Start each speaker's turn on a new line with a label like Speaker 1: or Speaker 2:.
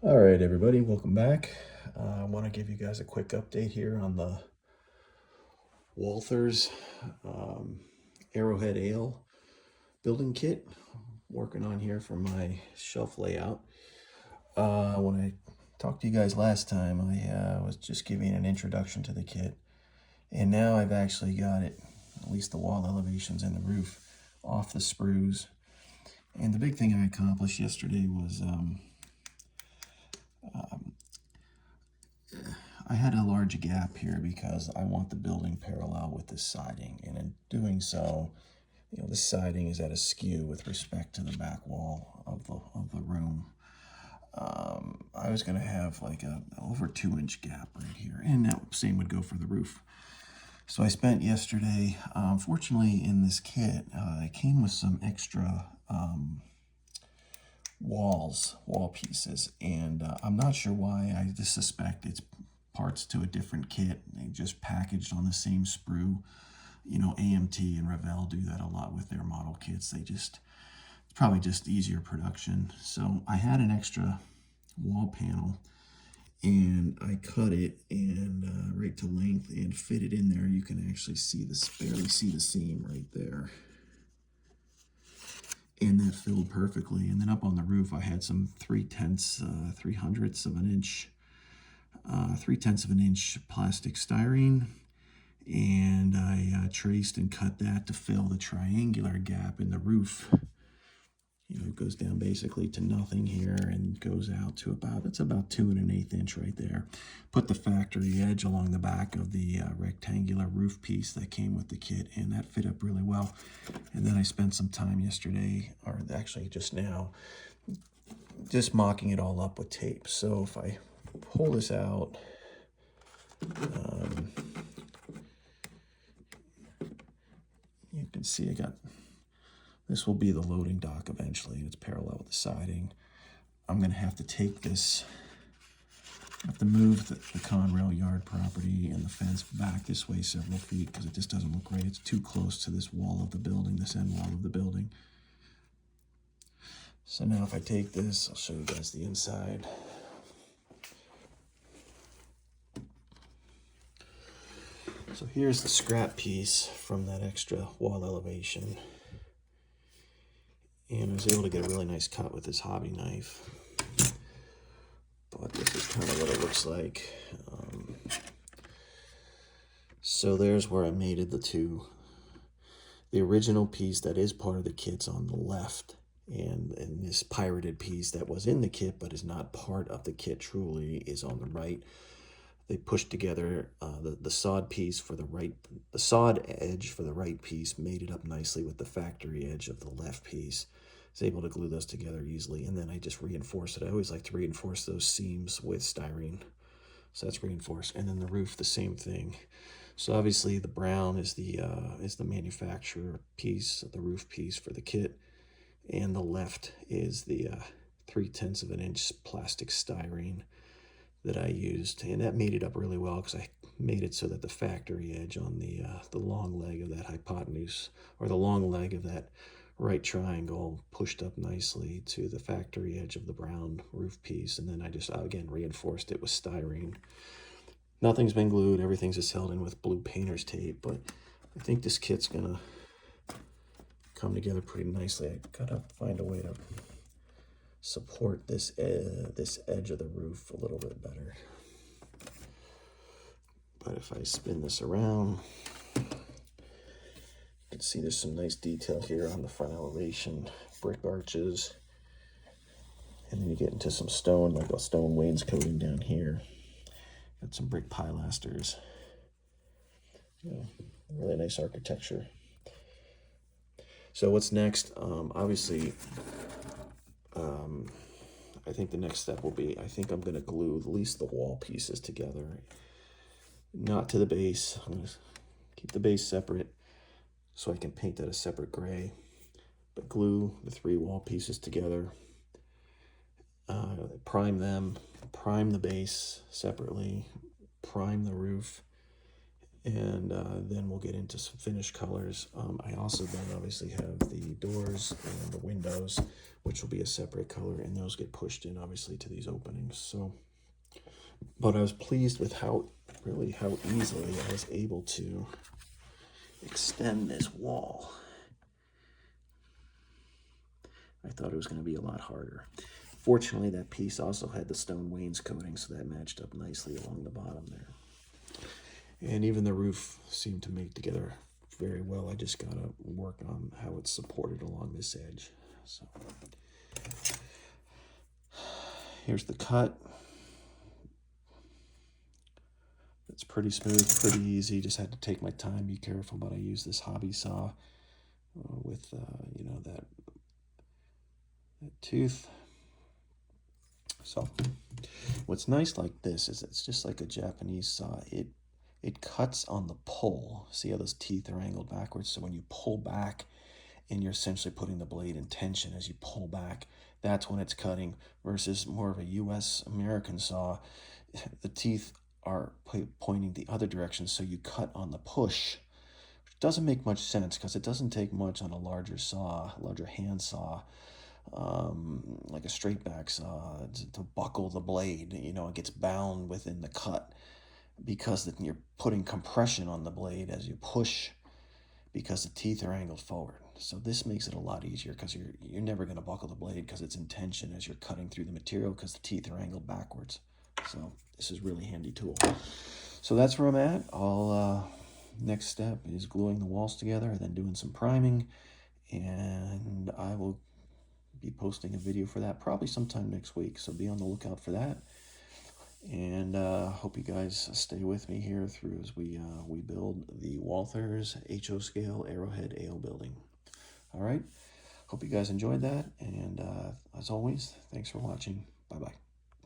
Speaker 1: All right, everybody, welcome back. I want to give you guys a quick update here on the Walthers um, Arrowhead Ale building kit. Working on here for my shelf layout. When I talked to you guys last time, I was just giving an introduction to the kit, and now I've actually got it, at least the wall elevations and the roof, off the sprues. And the big thing I accomplished yesterday was I had a large gap here because I want the building parallel with the siding, and in doing so, the siding is at a skew with respect to the back wall of the room. I was going to have like a over 2-inch gap right here, and that same would go for the roof. So I spent yesterday, fortunately in this kit, it came with some extra wall pieces, and I'm not sure why. I just suspect it's parts to a different kit. They just packaged on the same sprue. AMT and Revell do that a lot with their model kits. It's probably just easier production. So I had an extra wall panel, and I cut it and right to length and fit it in there. You can actually barely see the seam right there. And that filled perfectly. And then up on the roof, I had some 3/10 of an inch 3/10 of an inch plastic styrene, and I traced and cut that to fill the triangular gap in the roof. It goes down basically to nothing here and goes out to it's about 2 1/8 inch right there. Put the factory edge along the back of the rectangular roof piece that came with the kit, and that fit up really well. And then I spent some time yesterday, or actually just now, just mocking it all up with tape. So if I pull this out, you can see this will be the loading dock eventually, and it's parallel with the siding. I'm going to have to take this, I have to move the Conrail yard property and the fence back this way several feet because it just doesn't look right. It's too close to this wall of the building, this end wall of the building. So now if I take this, I'll show you guys the inside. So here's the scrap piece from that extra wall elevation. And I was able to get a really nice cut with this hobby knife. But this is kind of what it looks like. So there's where I mated the two. The original piece that is part of the kit's on the left, and this pirated piece that was in the kit but is not part of the kit truly is on the right. They pushed together the sawed piece for the sawed edge for the right piece, mated up nicely with the factory edge of the left piece. I was able to glue those together easily, and then I just reinforced it. I always like to reinforce those seams with styrene. So that's reinforced. And then the roof, the same thing. So obviously the brown is the manufacturer piece, the roof piece for the kit, and the left is the 3/10 of an inch plastic styrene that I used, and that made it up really well because I made it so that the factory edge on the long leg of that hypotenuse, or the long leg of that right triangle, pushed up nicely to the factory edge of the brown roof piece, and then I just again reinforced it with styrene. Nothing's been glued, everything's just held in with blue painter's tape, but I think this kit's gonna come together pretty nicely. I gotta find a way to support this edge of the roof a little bit better. But if I spin this around, you can see there's some nice detail here on the front elevation, brick arches, and then you get into some stone, like a stone wainscoting down here. Got some brick pilasters. Really nice architecture. So what's next? Obviously, I think the next step will be, I think I'm going to glue at least the wall pieces together. Not to the base. I'm going to keep the base separate so I can paint that a separate gray. But glue the 3 wall pieces together. Prime them. Prime the base separately. Prime the roof. And then we'll get into some finished colors. I also then obviously have the doors and the windows, which will be a separate color, and those get pushed in obviously to these openings. So, but I was pleased with how easily I was able to extend this wall. I thought it was going to be a lot harder. Fortunately, that piece also had the stone wainscoting, so that matched up nicely along the bottom there. And even the roof seemed to make together very well. I just got to work on how it's supported along this edge. So here's the cut. It's pretty smooth, pretty easy. Just had to take my time, be careful, but I use this hobby saw with, you know, that tooth. So what's nice like this is it's just like a Japanese saw. It cuts on the pull. See how those teeth are angled backwards? So when you pull back and you're essentially putting the blade in tension as you pull back, that's when it's cutting, versus more of a US American saw. The teeth are pointing the other direction, so you cut on the push, which doesn't make much sense because it doesn't take much on a larger saw, larger hand saw, like a straight back saw, to buckle the blade. You know, it gets bound within the cut because you're putting compression on the blade as you push, because the teeth are angled forward. So this makes it a lot easier because you're never going to buckle the blade because it's in tension as you're cutting through the material because the teeth are angled backwards. So this is a really handy tool. So that's where I'm at. Next step is gluing the walls together and then doing some priming, and I will be posting a video for that probably sometime next week, so be on the lookout for that. And hope you guys stay with me here through as we build the Walthers HO scale Arrowhead Ale building. All right, hope you guys enjoyed that, and as always, thanks for watching. Bye-bye.